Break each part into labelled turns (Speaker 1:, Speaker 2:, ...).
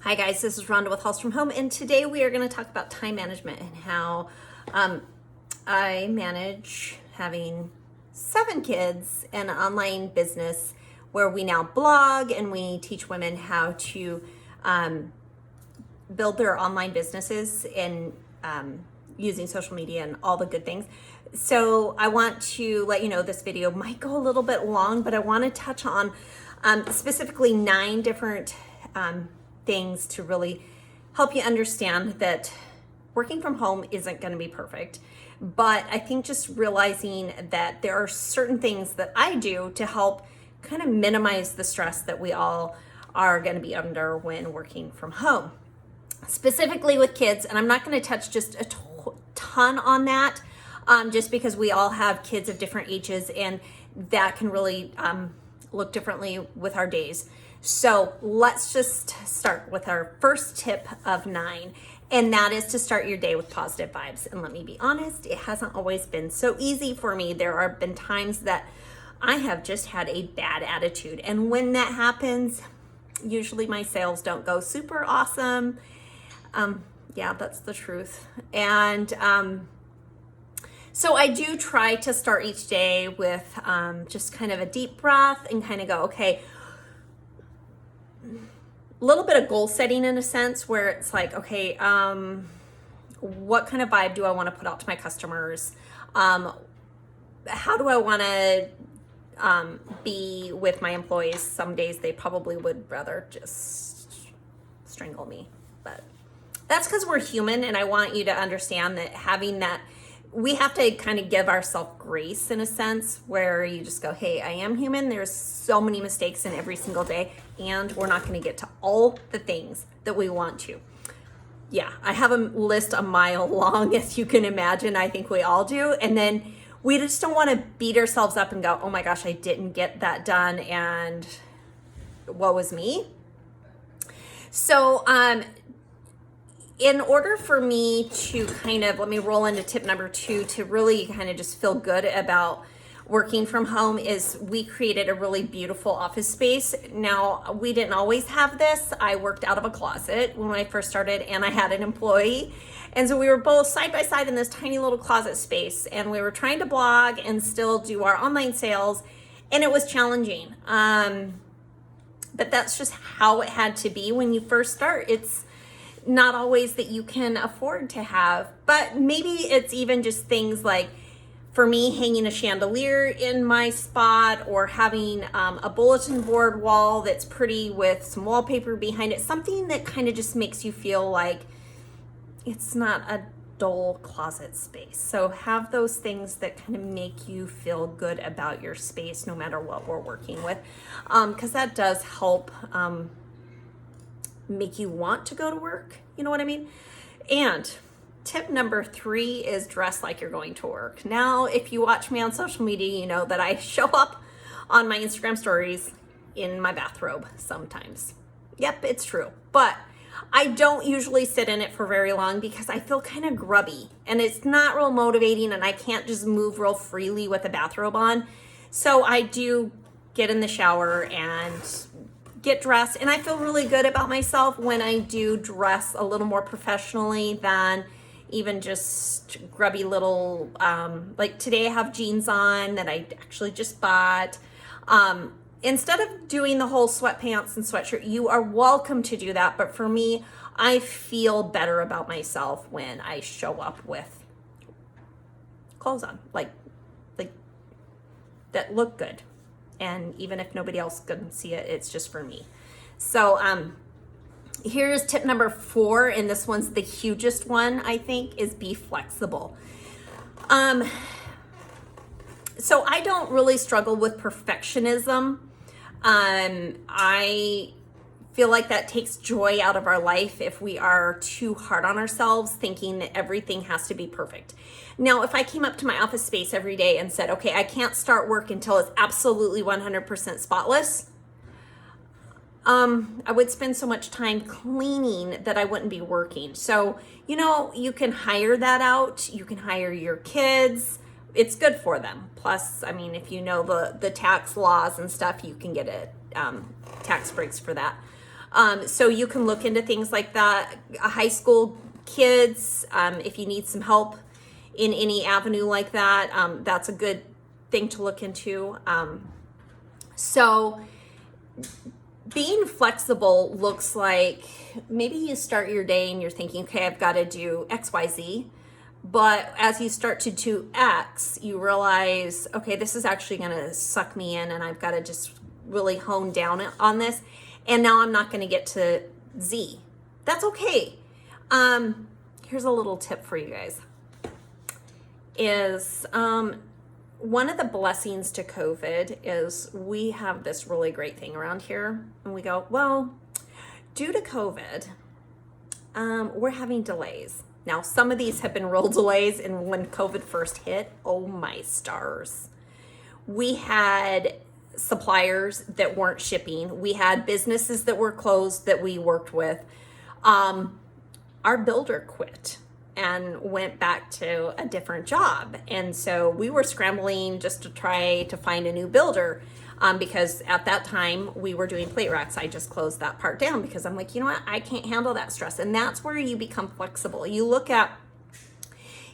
Speaker 1: Hi guys, this is Rhonda with Hallstromhome, and today we are going to talk about time management and how I manage having 7 kids and an online business where we now blog and we teach women how to build their online businesses and using social media and all the good things. So I want to let you know this video might go a little bit long, but I want to touch on specifically 9 different things to really help you understand that working from home isn't going to be perfect. But I think just realizing that there are certain things that I do to help kind of minimize the stress that we all are going to be under when working from home. Specifically with kids, and I'm not going to touch just a ton on that, just because we all have kids of different ages and that can really look differently with our days. So let's just start with our first tip of 9, and that is to start your day with positive vibes. And let me be honest, it hasn't always been so easy for me. There have been times that I have just had a bad attitude, and when that happens, usually my sales don't go super awesome. Yeah, that's the truth. And so I do try to start each day with just kind of a deep breath and kind of go, okay, a little bit of goal setting in a sense where it's like, okay, what kind of vibe do I want to put out to my customers? How do I want to be with my employees? Some days they probably would rather just strangle me, but that's because we're human, and I want you to understand that having that, we have to kind of give ourselves grace in a sense where you just go, hey, I am human. There's so many mistakes in every single day, and we're not going to get to all the things that we want to. Yeah, I have a list a mile long, as you can imagine. I think we all do. And then we just don't want to beat ourselves up and go, oh my gosh, I didn't get that done, and woe is me. So, in order for me to kind of, let me roll into tip number 2 to really kind of just feel good about working from home, is we created a really beautiful office space. Now, we didn't always have this. I worked out of a closet when I first started, and I had an employee. And so we were both side by side in this tiny little closet space, and we were trying to blog and still do our online sales, and it was challenging. But that's just how it had to be when you first start. It's not always that you can afford to have, but maybe it's even just things like, for me, hanging a chandelier in my spot, or having a bulletin board wall that's pretty with some wallpaper behind it, something that kind of just makes you feel like it's not a dull closet space. So have those things that kind of make you feel good about your space no matter what we're working with, because that does help make you want to go to work, you know what I mean? And tip number 3 is dress like you're going to work. Now, if you watch me on social media, you know that I show up on my Instagram stories in my bathrobe sometimes. Yep, it's true. But I don't usually sit in it for very long because I feel kind of grubby and it's not real motivating, and I can't just move real freely with a bathrobe on. So I do get in the shower and get dressed, and I feel really good about myself when I do dress a little more professionally than even just grubby little, like today I have jeans on that I actually just bought. Instead of doing the whole sweatpants and sweatshirt, you are welcome to do that. But for me, I feel better about myself when I show up with clothes on, like that look good. And even if nobody else can see it, it's just for me. So here's tip number 4, and this one's the hugest one, I think, is be flexible. So I don't really struggle with perfectionism. I feel like that takes joy out of our life if we are too hard on ourselves, thinking that everything has to be perfect. Now, if I came up to my office space every day and said, okay, I can't start work until it's absolutely 100% spotless, I would spend so much time cleaning that I wouldn't be working. So, you know, you can hire that out. You can hire your kids. It's good for them. Plus, I mean, if you know the tax laws and stuff, you can get tax breaks for that. So you can look into things like that. High school kids, if you need some help in any avenue like that, that's a good thing to look into. So being flexible looks like maybe you start your day and you're thinking, okay, I've got to do X, Y, Z. But as you start to do X, you realize, okay, this is actually going to suck me in and I've got to just really hone down on this. And now I'm not going to get to Z. That's okay. Here's a little tip for you guys. Is one of the blessings to COVID is we have this really great thing around here. And we go, well, due to COVID, we're having delays. Now, some of these have been real delays, and when COVID first hit, oh my stars. We had suppliers that weren't shipping. We had businesses that were closed that we worked with. Our builder quit and went back to a different job. And so we were scrambling just to try to find a new builder. Because at that time we were doing plate racks. I just closed that part down because I'm like, you know what? I can't handle that stress. And that's where you become flexible. You look at,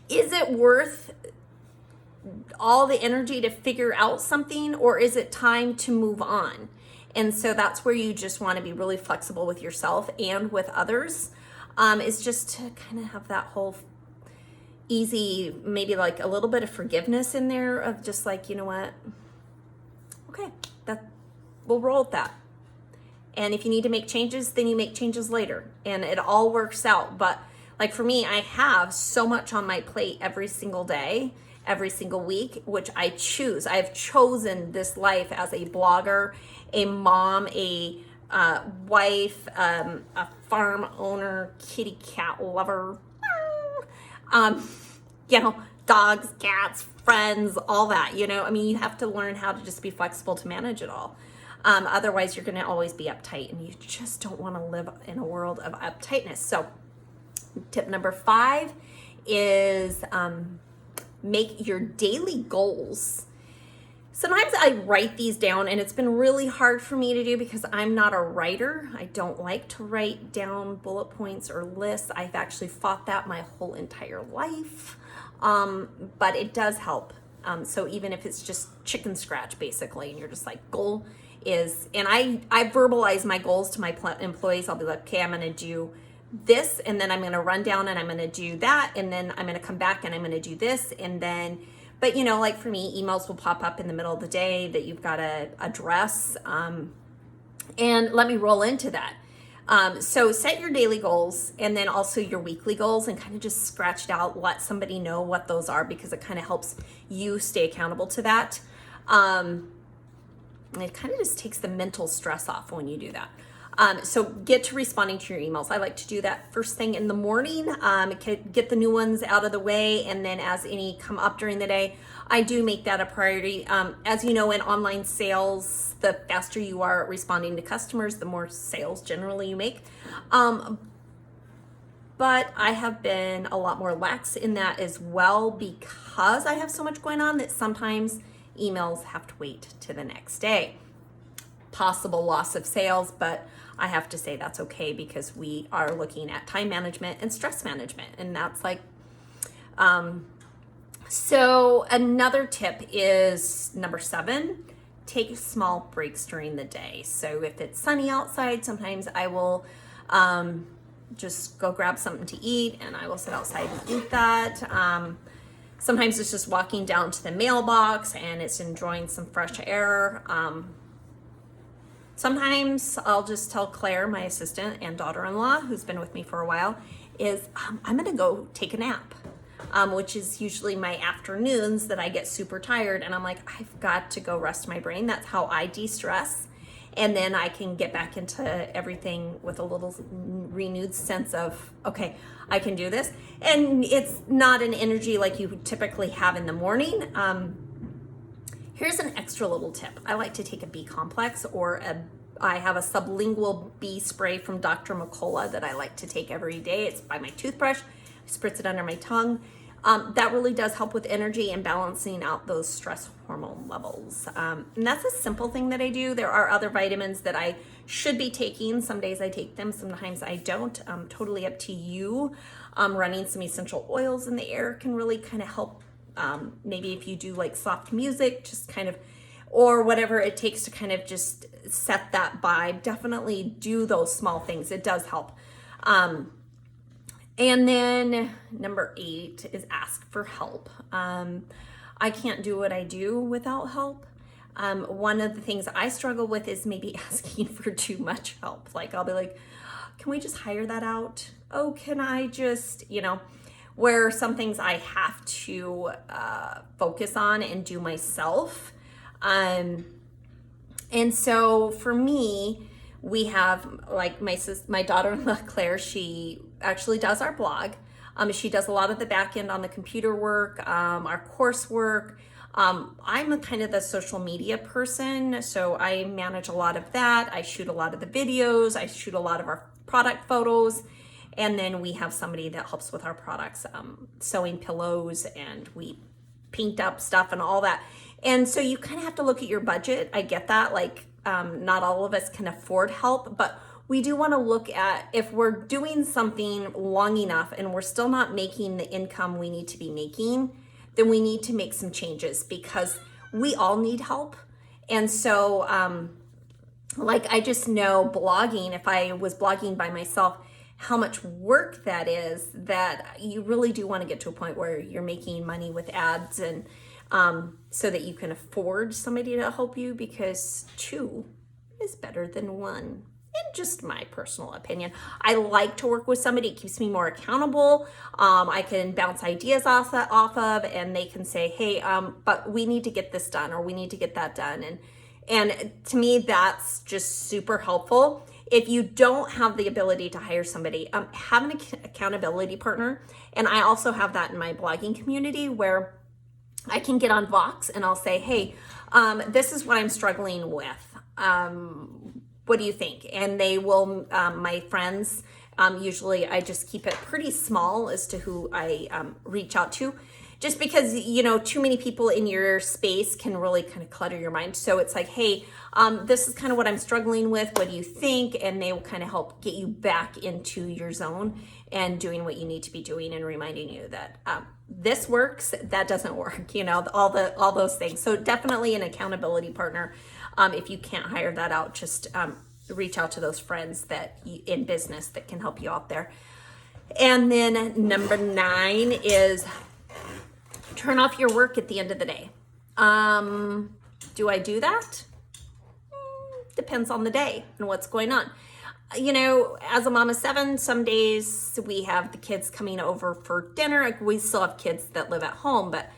Speaker 1: is it worth all the energy to figure out something, or is it time to move on? And so that's where you just want to be really flexible with yourself and with others. Is just to kind of have that whole easy, maybe like a little bit of forgiveness in there of just like, you know what? Okay, we'll roll with that. And if you need to make changes, then you make changes later and it all works out. But like for me, I have so much on my plate every single day, every single week, which I choose. I've chosen this life as a blogger, a mom, a wife, a farm owner, kitty cat lover, dogs, cats, friends, all that, I mean, you have to learn how to just be flexible to manage it all. Otherwise you're going to always be uptight, and you just don't want to live in a world of uptightness. So tip number 5 is make your daily goals. Sometimes I write these down, and it's been really hard for me to do because I'm not a writer. I don't like to write down bullet points or lists. I've actually fought that my whole entire life. But it does help. So even if it's just chicken scratch basically, and you're just like, goal is, and I verbalize my goals to my employees. I'll be like, okay, I'm going to do this, and then I'm going to run down and I'm going to do that. And then I'm going to come back and I'm going to do this. And then, but like for me, emails will pop up in the middle of the day that you've got to address. And let me roll into that. So set your daily goals and then also your weekly goals, and kind of just scratch it out, let somebody know what those are, because it kind of helps you stay accountable to that. It kind of just takes the mental stress off when you do that. So get to responding to your emails. I like to do that first thing in the morning, get the new ones out of the way. And then as any come up during the day, I do make that a priority. As you know, in online sales, the faster you are at responding to customers, the more sales generally you make. But I have been a lot more lax in that as well, because I have so much going on that sometimes emails have to wait to the next day. Possible loss of sales, but I have to say that's okay, because we are looking at time management and stress management, and that's like, so another tip is number 7, take small breaks during the day. So if it's sunny outside, sometimes I will just go grab something to eat, and I will sit outside and eat that. Sometimes it's just walking down to the mailbox and it's enjoying some fresh air. Sometimes I'll just tell Claire, my assistant and daughter-in-law, who's been with me for a while, is I'm gonna go take a nap, which is usually my afternoons that I get super tired, and I'm like, I've got to go rest my brain. That's how I de-stress. And then I can get back into everything with a little renewed sense of, okay, I can do this. And it's not an energy like you typically have in the morning. Here's an extra little tip. I like to take a B complex, or I have a sublingual bee spray from Dr. McCullough that I like to take every day. It's by my toothbrush. I spritz it under my tongue. that really does help with energy and balancing out those stress hormone levels. And that's a simple thing that I do. There are other vitamins that I should be taking. Some days I take them, sometimes I don't. Totally up to you. Running some essential oils in the air can really kind of help. Maybe if you do like soft music, just kind of, or whatever it takes to kind of just set that vibe. Definitely do those small things. It does help. And then number 8 is ask for help. I can't do what I do without help. One of the things I struggle with is maybe asking for too much help. Like I'll be like, can we just hire that out? Oh, can I just, where some things I have to focus on and do myself. And so for me, we have like my daughter-in-law Claire, she actually does our blog. She does a lot of the back end on the computer work, our coursework. I'm a kind of the social media person, so I manage a lot of that. I shoot a lot of the videos. I shoot a lot of our product photos. And then we have somebody that helps with our products, sewing pillows, and we paint up stuff and all that. And so you kind of have to look at your budget. I get that. Like, not all of us can afford help, but we do want to look at if we're doing something long enough and we're still not making the income we need to be making, then we need to make some changes because we all need help. And so, like, I just know blogging, if I was blogging by myself, how much work that is, that you really do want to get to a point where you're making money with ads, and so that you can afford somebody to help you, because 2 is better than 1. In just my personal opinion. I like to work with somebody. It keeps me more accountable. I can bounce ideas off of, and they can say, hey, but we need to get this done, or we need to get that done. And to me, that's just super helpful. If you don't have the ability to hire somebody, have an accountability partner. And I also have that in my blogging community, where I can get on Vox and I'll say, hey, this is what I'm struggling with. What do you think? And they will, my friends, usually I just keep it pretty small as to who I reach out to, just because, too many people in your space can really kind of clutter your mind. So it's like, hey, this is kind of what I'm struggling with. What do you think? And they will kind of help get you back into your zone and doing what you need to be doing, and reminding you that this works, that doesn't work, all those things. So definitely an accountability partner. If you can't hire that out, just reach out to those friends in business that can help you out there. And then number 9 is turn off your work at the end of the day. Do I do that? Depends on the day and what's going on. As a mom of 7, some days we have the kids coming over for dinner. We still have kids that live at home, but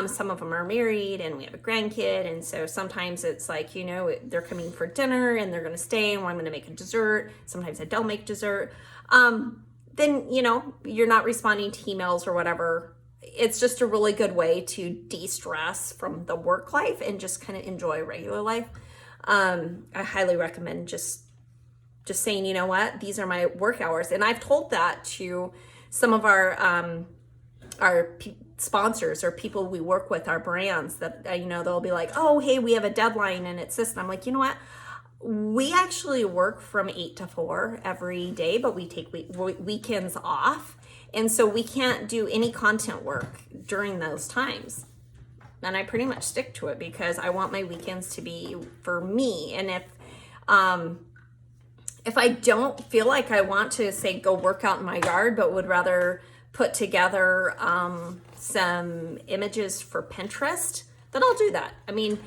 Speaker 1: some of them are married, and we have a grandkid. And so sometimes it's like, they're coming for dinner and they're going to stay, and I'm going to make a dessert. Sometimes I don't make dessert. Then, you're not responding to emails or whatever. It's just a really good way to de-stress from the work life and just kind of enjoy regular life. I highly recommend just saying, you know what, these are my work hours. And I've told that to some of our sponsors or people we work with, our brands, that, they'll be like, oh, hey, we have a deadline and it's this. And I'm like, you know what? We actually work from 8 to 4 every day, but we take weekends off. And so we can't do any content work during those times. And I pretty much stick to it because I want my weekends to be for me. And if I don't feel like I want to, say, go work out in my yard, but would rather put together some images for Pinterest, then I'll do that. I mean,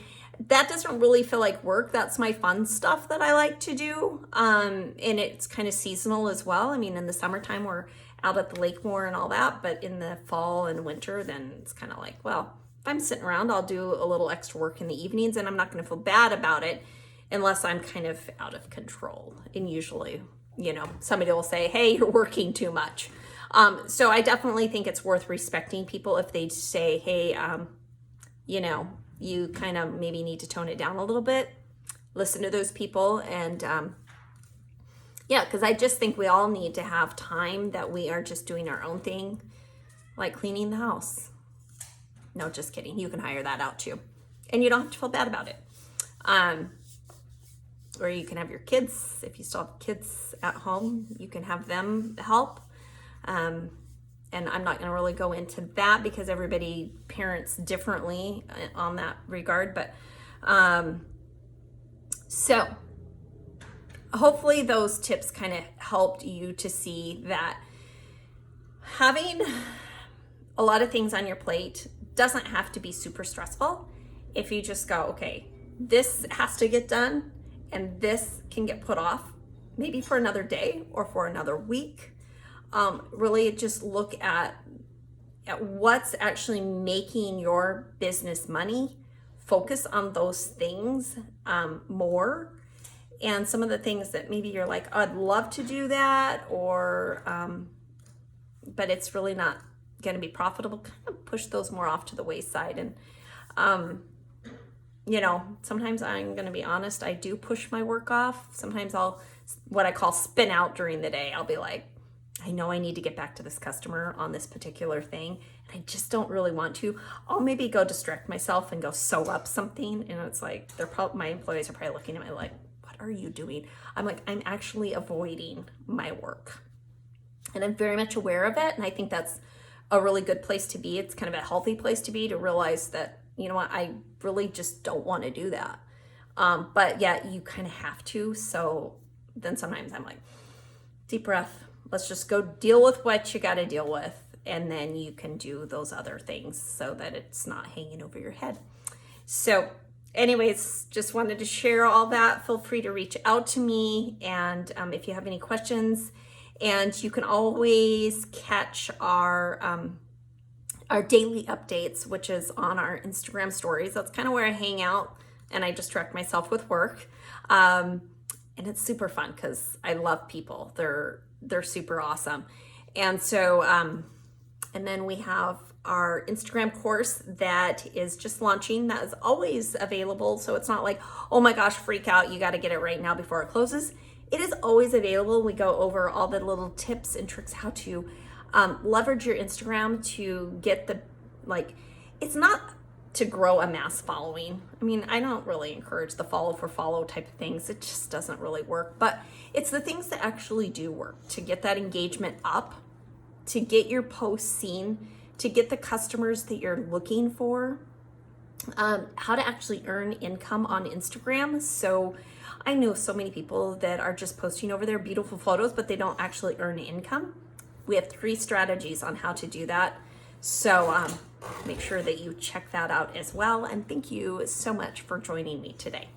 Speaker 1: that doesn't really feel like work. That's my fun stuff that I like to do. And it's kind of seasonal as well. I mean, in the summertime, we're out at the lake more and all that, but in the fall and winter, then it's kind of like, well, if I'm sitting around, I'll do a little extra work in the evenings, and I'm not going to feel bad about it unless I'm kind of out of control. And usually, somebody will say, hey, you're working too much. So I definitely think it's worth respecting people if they say, hey, you kind of maybe need to tone it down a little bit. Listen to those people. And because I just think we all need to have time that we are just doing our own thing. like cleaning the house. No, just kidding. You can hire that out too. And you don't have to feel bad about it. Or you can have your kids, if you still have kids at home, you can have them help. And I'm not going to really go into that because everybody parents differently on that regard. But so hopefully those tips kind of helped you to see that having a lot of things on your plate doesn't have to be super stressful. If you just go, okay, this has to get done and this can get put off maybe for another day or for another week. Really just look at what's actually making your business money. Focus on those things more. And some of the things that maybe you're like, I'd love to do that, or but it's really not going to be profitable, kind of push those more off to the wayside. And you know, sometimes I'm going to be honest, I do push my work off. Sometimes I'll, what I call spin out during the day. I'll be like, I know I need to get back to this customer on this particular thing, and I just don't really want to. I'll maybe go distract myself and go sew up something, and it's like, my employees are probably looking at me like, what are you doing? I'm like, I'm actually avoiding my work. And I'm very much aware of it, and I think that's a really good place to be. It's kind of a healthy place to be, to realize that, you know what, I really just don't want to do that. But yeah, you kind of have to. So then sometimes I'm like, deep breath, let's just go deal with what you got to deal with. And then you can do those other things so that it's not hanging over your head. So anyways, just wanted to share all that. Feel free to reach out to me. And if you have any questions, and you can always catch our daily updates, which is on our Instagram stories. That's kind of where I hang out and I distract myself with work. And it's super fun because I love people. They're super awesome. And so, and then we have our Instagram course that is just launching. That is always available. So it's not like, oh my gosh, freak out, you got to get it right now before it closes. It is always available. We go over all the little tips and tricks, how to leverage your Instagram to get the, like, it's not to grow a mass following. I mean, I don't really encourage the follow for follow type of things. It just doesn't really work, but it's the things that actually do work to get that engagement up, to get your posts seen, to get the customers that you're looking for, how to actually earn income on Instagram. So I know so many people that are just posting over their beautiful photos, but they don't actually earn income. We have 3 strategies on how to do that. So make sure that you check that out as well. And thank you so much for joining me today.